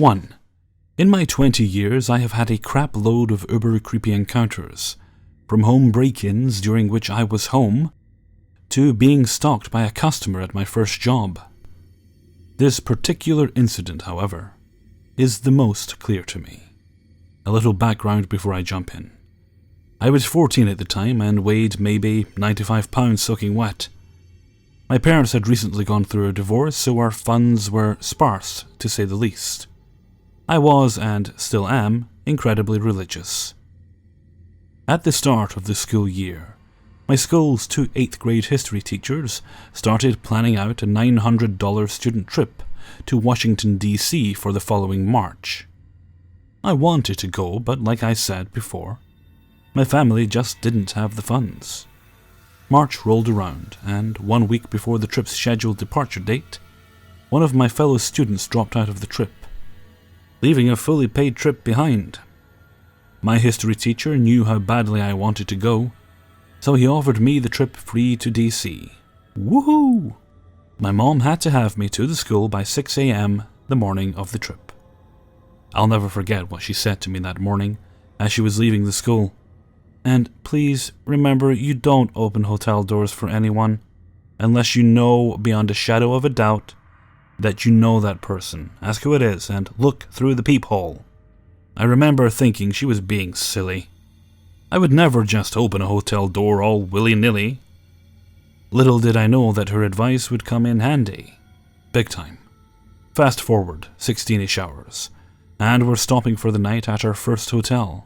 1. In my 20 years, I have had a crap load of uber creepy encounters, from home break-ins during which I was home, to being stalked by a customer at my first job. This particular incident, however, is the most clear to me. A little background before I jump in. I was 14 at the time and weighed maybe 95 pounds soaking wet. My parents had recently gone through a divorce, so our funds were sparse, to say the least. I was, and still am, incredibly religious. At the start of the school year, my school's 2 8th grade history teachers started planning out a $900 student trip to Washington, D.C. for the following March. I wanted to go, but like I said before, my family just didn't have the funds. March rolled around, and 1 week before the trip's scheduled departure date, one of my fellow students dropped out of the trip, leaving a fully paid trip behind. My history teacher knew how badly I wanted to go, so he offered me the trip free to DC. Woohoo! My mom had to have me to the school by 6 a.m. the morning of the trip. I'll never forget what she said to me that morning as she was leaving the school. And please remember, you don't open hotel doors for anyone unless you know beyond a shadow of a doubt that you know that person. Ask who it is and look through the peephole. I remember thinking she was being silly. I would never just open a hotel door all willy-nilly. Little did I know that her advice would come in handy. Big time. Fast forward 16-ish hours, and we're stopping for the night at our first hotel.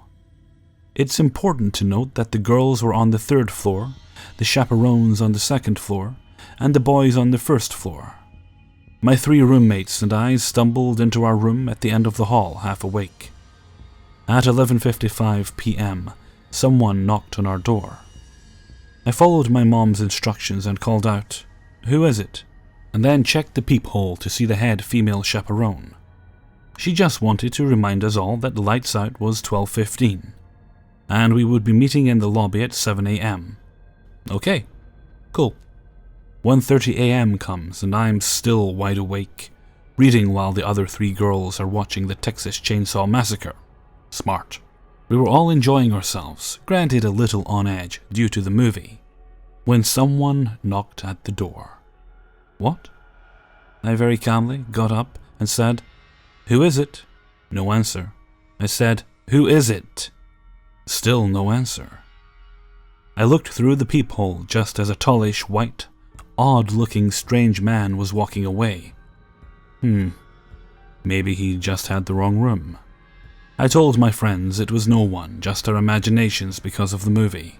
It's important to note that the girls were on the 3rd floor, the chaperones on the 2nd floor, and the boys on the 1st floor. My 3 roommates and I stumbled into our room at the end of the hall, half awake. At 11:55 p.m., someone knocked on our door. I followed my mom's instructions and called out, "Who is it?" and then checked the peephole to see the head female chaperone. She just wanted to remind us all that the lights out was 12:15. and we would be meeting in the lobby at 7 a.m. Okay, cool. 1:30 a.m. comes and I'm still wide awake, reading while the other 3 girls are watching the Texas Chainsaw Massacre. Smart. We were all enjoying ourselves, granted a little on edge due to the movie, when someone knocked at the door. What? I very calmly got up and said, "Who is it?" No answer. I said, "Who is it?" Still no answer. I looked through the peephole just as a tallish, white, odd-looking strange man was walking away. Maybe he just had the wrong room. I told my friends it was no one, just our imaginations because of the movie.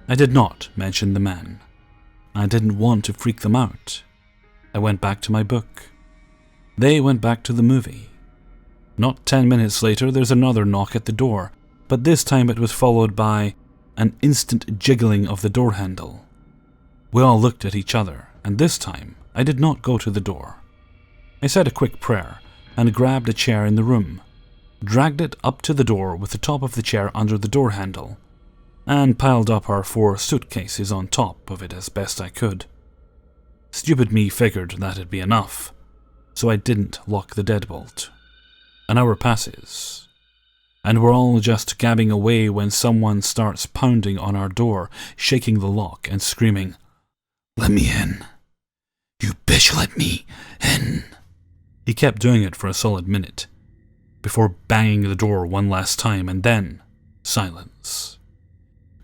I did not mention the man. I didn't want to freak them out. I went back to my book. They went back to the movie. Not 10 minutes later, there's another knock at the door, but this time it was followed by an instant jiggling of the door handle. We all looked at each other, and this time I did not go to the door. I said a quick prayer and grabbed a chair in the room, dragged it up to the door with the top of the chair under the door handle, and piled up our 4 suitcases on top of it as best I could. Stupid me figured that'd be enough, so I didn't lock the deadbolt. An hour passes, and we're all just gabbing away when someone starts pounding on our door, shaking the lock and screaming, "Let me in! You bitch, let me in!" He kept doing it for a solid minute, before banging the door one last time, and then silence.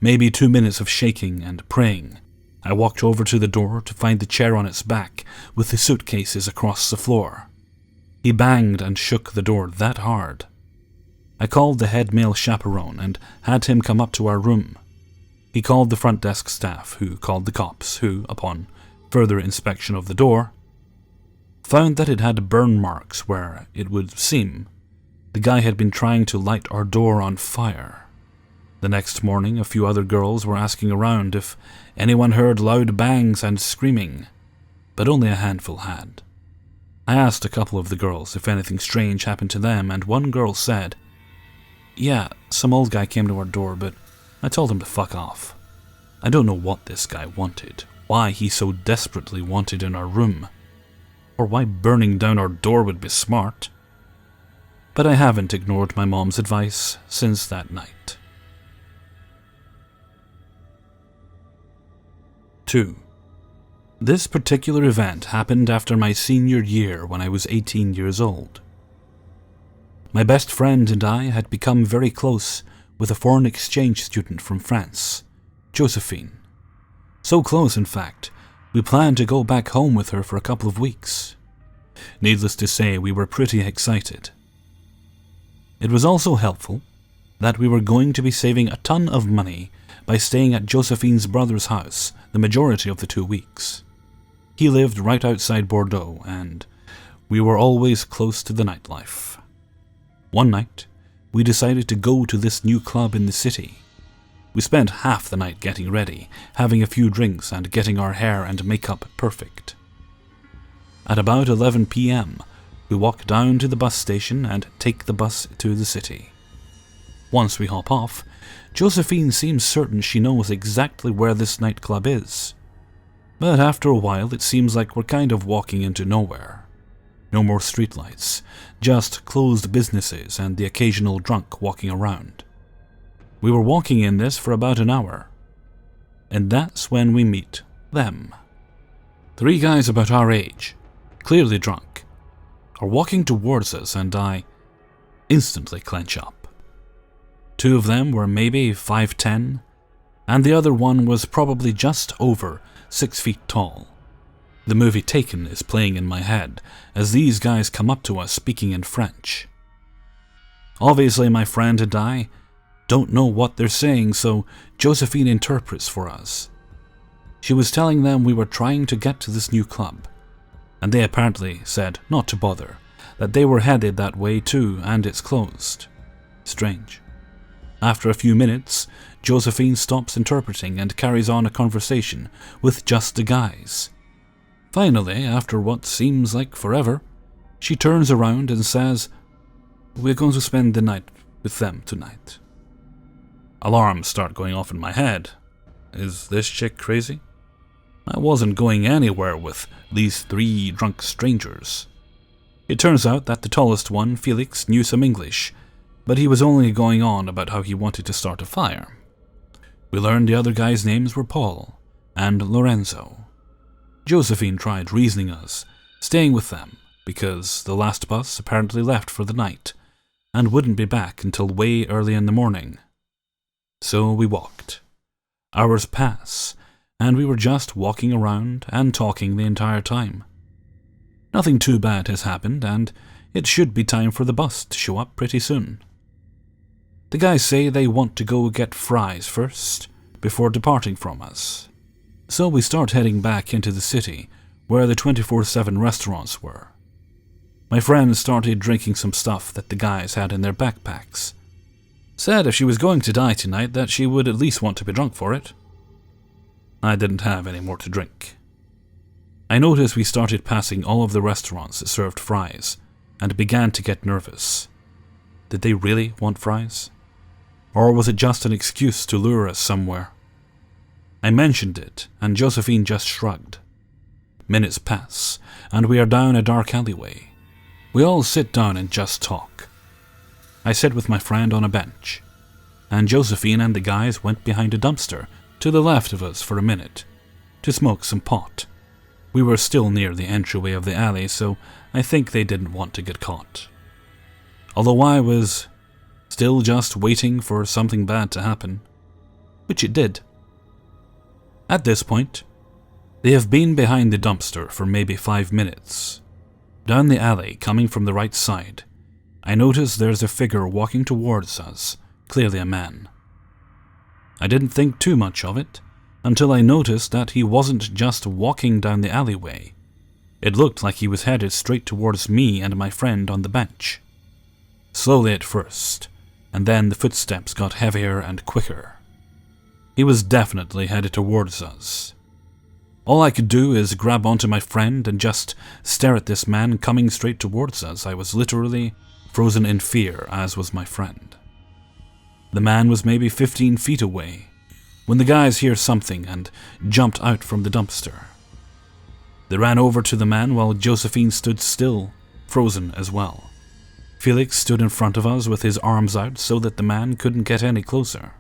Maybe 2 minutes of shaking and praying. I walked over to the door to find the chair on its back, with the suitcases across the floor. He banged and shook the door that hard. I called the head male chaperone and had him come up to our room. He called the front desk staff, who called the cops, who, upon further inspection of the door, found that it had burn marks where, it would seem, the guy had been trying to light our door on fire. The next morning, a few other girls were asking around if anyone heard loud bangs and screaming, but only a handful had. I asked a couple of the girls if anything strange happened to them, and one girl said, "Yeah, some old guy came to our door, but I told him to fuck off. I don't know what this guy wanted, why he so desperately wanted in our room, or why burning down our door would be smart. but I haven't ignored my mom's advice since that night. 2. This particular event happened after my senior year when I was 18 years old. My best friend and I had become very close with a foreign exchange student from France, Josephine. So close, in fact, we planned to go back home with her for a couple of weeks. Needless to say, we were pretty excited. It was also helpful that we were going to be saving a ton of money by staying at Josephine's brother's house the majority of the 2 weeks. He lived right outside Bordeaux, and we were always close to the nightlife. One night, we decided to go to this new club in the city. We spent half the night getting ready, having a few drinks and getting our hair and makeup perfect. At about 11 p.m., we walk down to the bus station and take the bus to the city. Once we hop off, Josephine seems certain she knows exactly where this nightclub is. But after a while, it seems like we're kind of walking into nowhere. No more streetlights, just closed businesses and the occasional drunk walking around. We were walking in this for about an hour, and that's when we meet them. 3 guys about our age, clearly drunk, are walking towards us, and I instantly clench up. 2 of them were maybe 5'10", and the other one was probably just over 6 feet tall. The movie Taken is playing in my head as these guys come up to us speaking in French. Obviously, my friend and I don't know what they're saying, so Josephine interprets for us. She was telling them we were trying to get to this new club, and they apparently said not to bother, that they were headed that way too, and it's closed. Strange. After a few minutes, Josephine stops interpreting and carries on a conversation with just the guys. Finally, after what seems like forever, she turns around and says, "We're going to spend the night with them tonight." Alarms start going off in my head. Is this chick crazy? I wasn't going anywhere with these 3 drunk strangers. It turns out that the tallest one, Felix, knew some English, but he was only going on about how he wanted to start a fire. We learned the other guys' names were Paul and Lorenzo. Josephine tried reasoning us, staying with them, because the last bus apparently left for the night, and wouldn't be back until way early in the morning. So we walked. Hours pass, and we were just walking around and talking the entire time. Nothing too bad has happened, and it should be time for the bus to show up pretty soon. The guys say they want to go get fries first, before departing from us. So we start heading back into the city, where the 24/7 restaurants were. My friend started drinking some stuff that the guys had in their backpacks. Said if she was going to die tonight that she would at least want to be drunk for it. I didn't have any more to drink. I noticed we started passing all of the restaurants that served fries, and began to get nervous. Did they really want fries? Or was it just an excuse to lure us somewhere? I mentioned it, and Josephine just shrugged. Minutes pass, and we are down a dark alleyway. We all sit down and just talk. I sit with my friend on a bench, and Josephine and the guys went behind a dumpster to the left of us for a minute to smoke some pot. We were still near the entryway of the alley, so I think they didn't want to get caught. Although I was still just waiting for something bad to happen, which it did. At this point, they have been behind the dumpster for maybe 5 minutes. Down the alley, coming from the right side, I notice there's a figure walking towards us, clearly a man. I didn't think too much of it, until I noticed that he wasn't just walking down the alleyway. It looked like he was headed straight towards me and my friend on the bench. Slowly at first, and then the footsteps got heavier and quicker. He was definitely headed towards us. All I could do is grab onto my friend and just stare at this man coming straight towards us. I was literally frozen in fear, as was my friend. The man was maybe 15 feet away, when the guys hear something and jumped out from the dumpster. They ran over to the man while Josephine stood still, frozen as well. Felix stood in front of us with his arms out so that the man couldn't get any closer.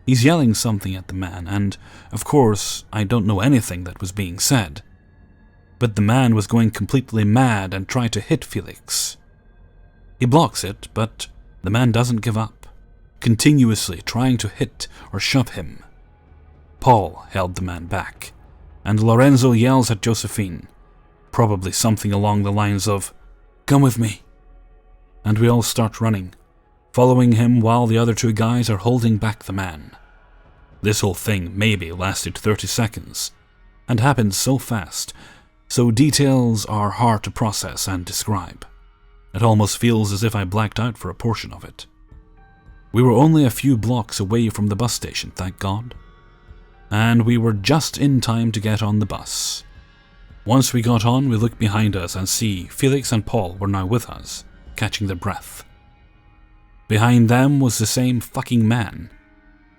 He's yelling something at the man, and, of course, I don't know anything that was being said. But the man was going completely mad and tried to hit Felix. He blocks it, but the man doesn't give up, continuously trying to hit or shove him. Paul held the man back, and Lorenzo yells at Josephine, probably something along the lines of, "Come with me." And we all start running, following him while the other two guys are holding back the man. This whole thing maybe lasted 30 seconds, and happened so fast, so details are hard to process and describe. It almost feels as if I blacked out for a portion of it. We were only a few blocks away from the bus station, thank God. And we were just in time to get on the bus. Once we got on, we looked behind us and see Felix and Paul were now with us, catching their breath. Behind them was the same fucking man.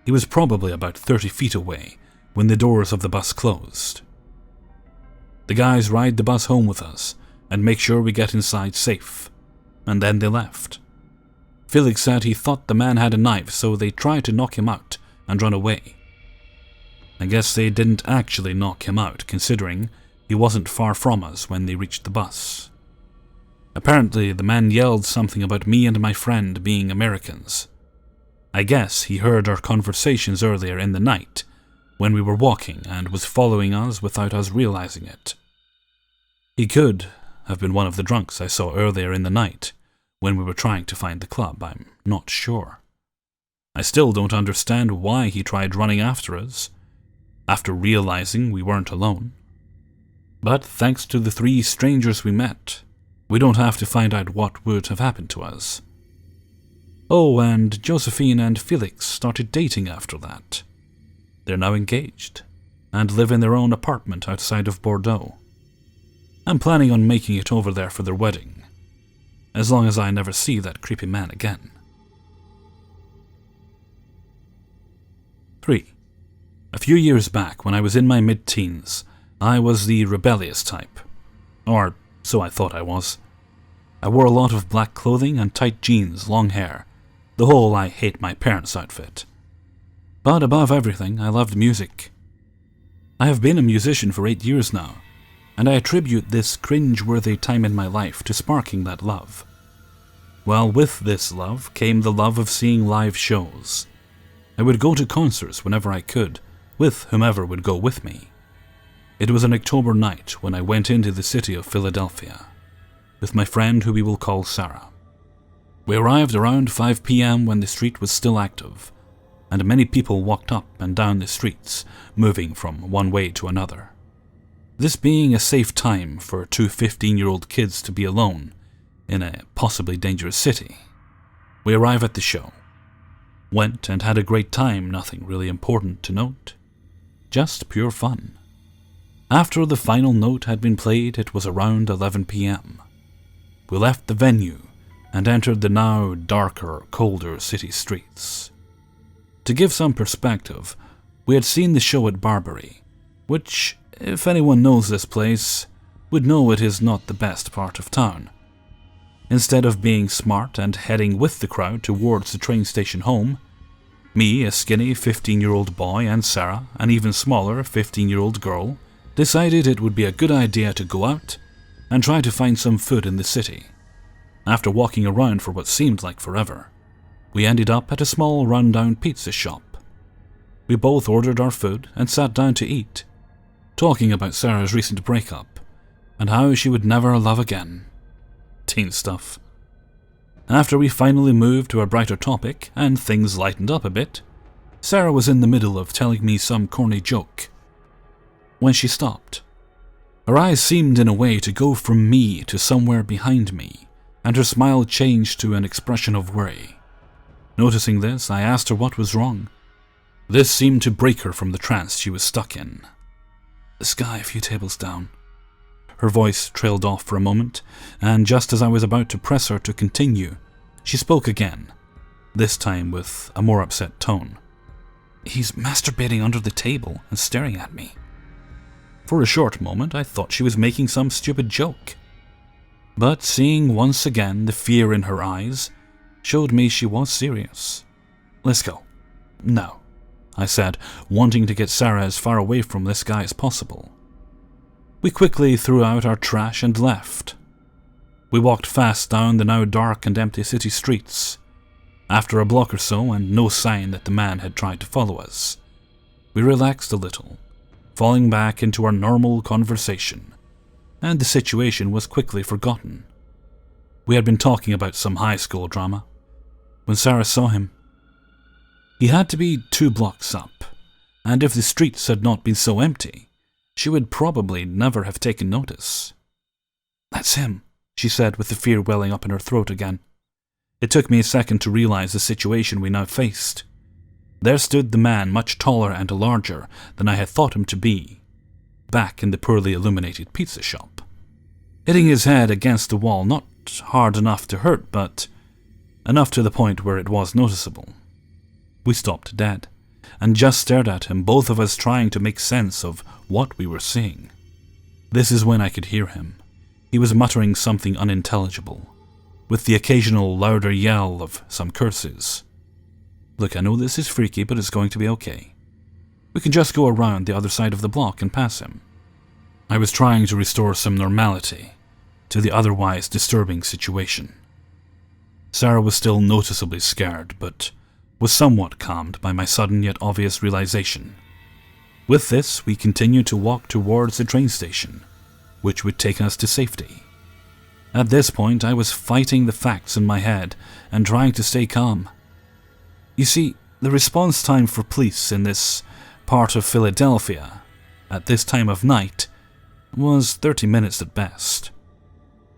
He was probably about 30 feet away when the doors of the bus closed. The guys ride the bus home with us and make sure we get inside safe, and then they left. Felix said he thought the man had a knife, so they tried to knock him out and run away. I guess they didn't actually knock him out, considering he wasn't far from us when they reached the bus. Apparently, the man yelled something about me and my friend being Americans. I guess he heard our conversations earlier in the night when we were walking and was following us without us realizing it. He could have been one of the drunks I saw earlier in the night when we were trying to find the club, I'm not sure. I still don't understand why he tried running after us, after realizing we weren't alone. But thanks to the 3 strangers we met, we don't have to find out what would have happened to us. Oh, and Josephine and Felix started dating after that. They're now engaged, and live in their own apartment outside of Bordeaux. I'm planning on making it over there for their wedding, as long as I never see that creepy man again. 3. A few years back, when I was in my mid-teens, I was the rebellious type. Or so I thought I was. I wore a lot of black clothing and tight jeans, long hair, the whole I hate my parents' outfit. But above everything, I loved music. I have been a musician for 8 years now, and I attribute this cringe-worthy time in my life to sparking that love. Well, with this love came the love of seeing live shows. I would go to concerts whenever I could, with whomever would go with me. It was an October night when I went into the city of Philadelphia, with my friend who we will call Sarah. We arrived around 5 p.m. when the street was still active, and many people walked up and down the streets, moving from one way to another. This being a safe time for 2 15-year-old kids to be alone in a possibly dangerous city. We arrive at the show. Went and had a great time, nothing really important to note. Just pure fun. After the final note had been played, it was around 11 p.m. We left the venue and entered the now darker, colder city streets. To give some perspective, we had seen the show at Barbary, which, if anyone knows this place, would know it is not the best part of town. Instead of being smart and heading with the crowd towards the train station home, me, a skinny 15-year-old boy, and Sarah, an even smaller 15-year-old girl, decided it would be a good idea to go out and try to find some food in the city. After walking around for what seemed like forever, we ended up at a small run-down pizza shop. We both ordered our food and sat down to eat, talking about Sarah's recent breakup and how she would never love again. Teen stuff. After we finally moved to a brighter topic and things lightened up a bit, Sarah was in the middle of telling me some corny joke when she stopped. Her eyes seemed in a way to go from me to somewhere behind me, and her smile changed to an expression of worry. Noticing this, I asked her what was wrong. This seemed to break her from the trance she was stuck in. "This guy a few tables down." Her voice trailed off for a moment, and just as I was about to press her to continue, she spoke again, this time with a more upset tone. "He's masturbating under the table and staring at me." For a short moment, I thought she was making some stupid joke. But seeing once again the fear in her eyes showed me she was serious. "Let's go." "No," I said, wanting to get Sarah as far away from this guy as possible. We quickly threw out our trash and left. We walked fast down the now dark and empty city streets. After a block or so, and no sign that the man had tried to follow us, we relaxed a little, falling back into our normal conversation, and the situation was quickly forgotten. We had been talking about some high school drama when Sarah saw him. He had to be 2 blocks up, and if the streets had not been so empty, she would probably never have taken notice. "That's him," she said with the fear welling up in her throat again. It took me a second to realize the situation we now faced. There stood the man, much taller and larger than I had thought him to be, back in the poorly illuminated pizza shop, hitting his head against the wall, not hard enough to hurt, but enough to the point where it was noticeable. We stopped dead, and just stared at him, both of us trying to make sense of what we were seeing. This is when I could hear him. He was muttering something unintelligible, with the occasional louder yell of some curses. "Look, I know this is freaky, but it's going to be okay. We can just go around the other side of the block and pass him." I was trying to restore some normality to the otherwise disturbing situation. Sarah was still noticeably scared, but was somewhat calmed by my sudden yet obvious realization. With this, we continued to walk towards the train station, which would take us to safety. At this point, I was fighting the facts in my head and trying to stay calm. You see, the response time for police in this part of Philadelphia at this time of night was 30 minutes at best,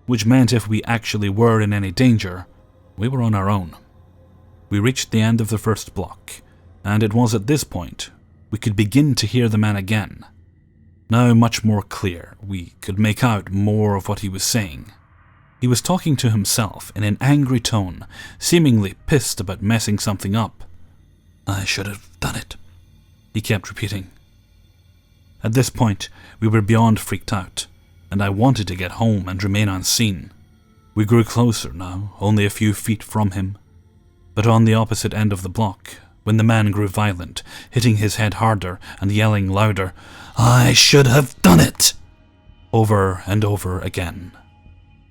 which meant if we actually were in any danger, we were on our own. We reached the end of the first block, and it was at this point we could begin to hear the man again. Now much more clear, we could make out more of what he was saying. He was talking to himself in an angry tone, seemingly pissed about messing something up. "I should have done it," he kept repeating. At this point, we were beyond freaked out, and I wanted to get home and remain unseen. We grew closer now, only a few feet from him, but on the opposite end of the block, when the man grew violent, hitting his head harder and yelling louder, "I should have done it!" over and over again.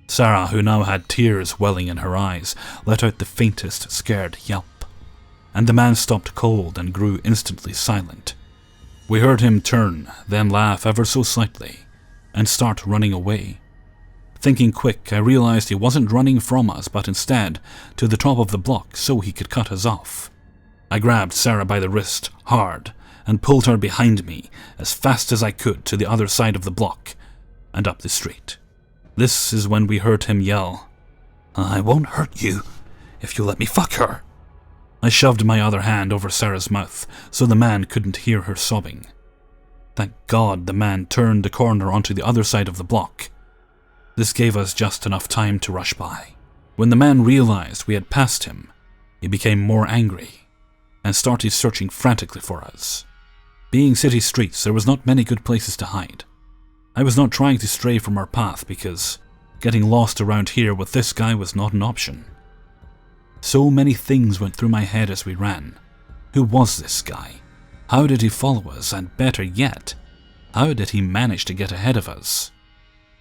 Sarah, who now had tears welling in her eyes, let out the faintest scared yelp, and the man stopped cold and grew instantly silent. We heard him turn, then laugh ever so slightly, and start running away. Thinking quick, I realized he wasn't running from us, but instead to the top of the block so he could cut us off. I grabbed Sarah by the wrist, hard, and pulled her behind me as fast as I could to the other side of the block and up the street. This is when we heard him yell, "I won't hurt you if you let me fuck her." I shoved my other hand over Sarah's mouth so the man couldn't hear her sobbing. Thank God the man turned the corner onto the other side of the block. This gave us just enough time to rush by. When the man realized we had passed him, he became more angry and started searching frantically for us. Being city streets, there was not many good places to hide. I was not trying to stray from our path because getting lost around here with this guy was not an option. So many things went through my head as we ran. Who was this guy? How did he follow us? And better yet, how did he manage to get ahead of us?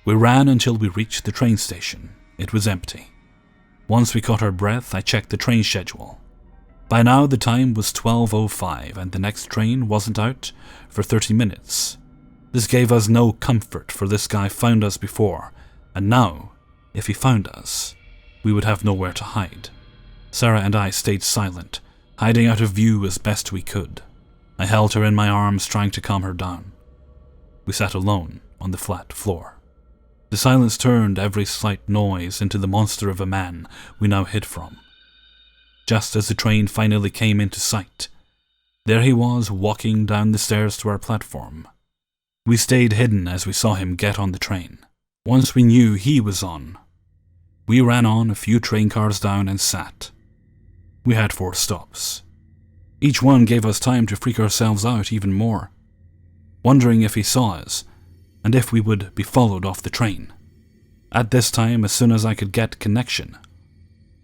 We ran until we reached the train station. It was empty. Once we caught our breath, I checked the train schedule. By now the time was 12:05 and the next train wasn't out for 30 minutes. This gave us no comfort, for this guy found us before, and now, if he found us, we would have nowhere to hide. Sarah and I stayed silent, hiding out of view as best we could. I held her in my arms, trying to calm her down. We sat alone on the flat floor. The silence turned every slight noise into the monster of a man we now hid from. Just as the train finally came into sight, there he was walking down the stairs to our platform. We stayed hidden as we saw him get on the train. Once we knew he was on, we ran on a few train cars down and sat. We had 4 stops. Each one gave us time to freak ourselves out even more, wondering if he saw us and if we would be followed off the train. At this time, as soon as I could get connection,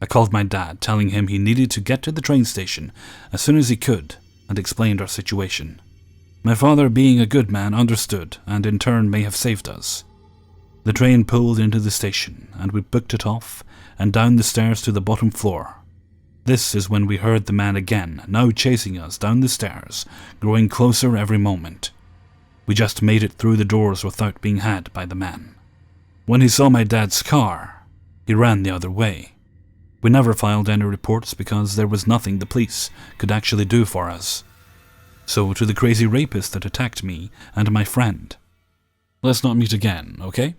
I called my dad, telling him he needed to get to the train station as soon as he could, and explained our situation. My father, being a good man, understood, and in turn may have saved us. The train pulled into the station, and we booked it off, and down the stairs to the bottom floor. This is when we heard the man again, now chasing us down the stairs, growing closer every moment. We just made it through the doors without being had by the man. When he saw my dad's car, he ran the other way. We never filed any reports because there was nothing the police could actually do for us. So to the crazy rapist that attacked me and my friend, let's not meet again, okay?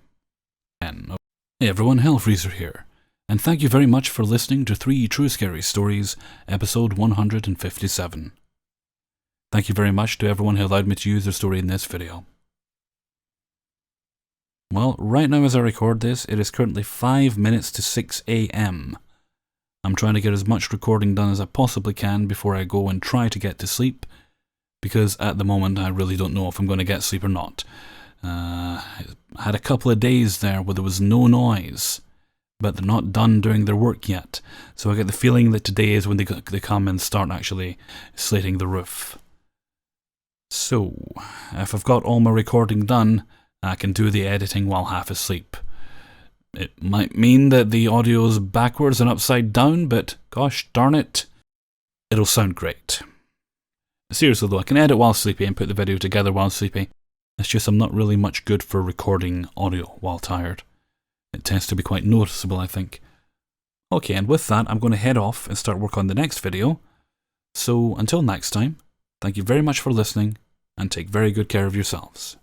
Hey everyone, Hellfreezer here, and thank you very much for listening to 3 True Scary Stories, episode 157. Thank you very much to everyone who allowed me to use their story in this video. Well, right now as I record this, it is currently 5 minutes to 6 AM. I'm trying to get as much recording done as I possibly can before I go and try to get to sleep, because at the moment I really don't know if I'm going to get sleep or not. I had a couple of days there where there was no noise, but they're not done doing their work yet, so I get the feeling that today is when they come and start actually slating the roof. So, if I've got all my recording done, I can do the editing while half asleep. It might mean that the audio's backwards and upside down, but gosh darn it, it'll sound great. Seriously though, I can edit while sleepy and put the video together while sleepy. It's just I'm not really much good for recording audio while tired. It tends to be quite noticeable, I think. Okay, and with that, I'm going to head off and start work on the next video. So, until next time, thank you very much for listening, and take very good care of yourselves.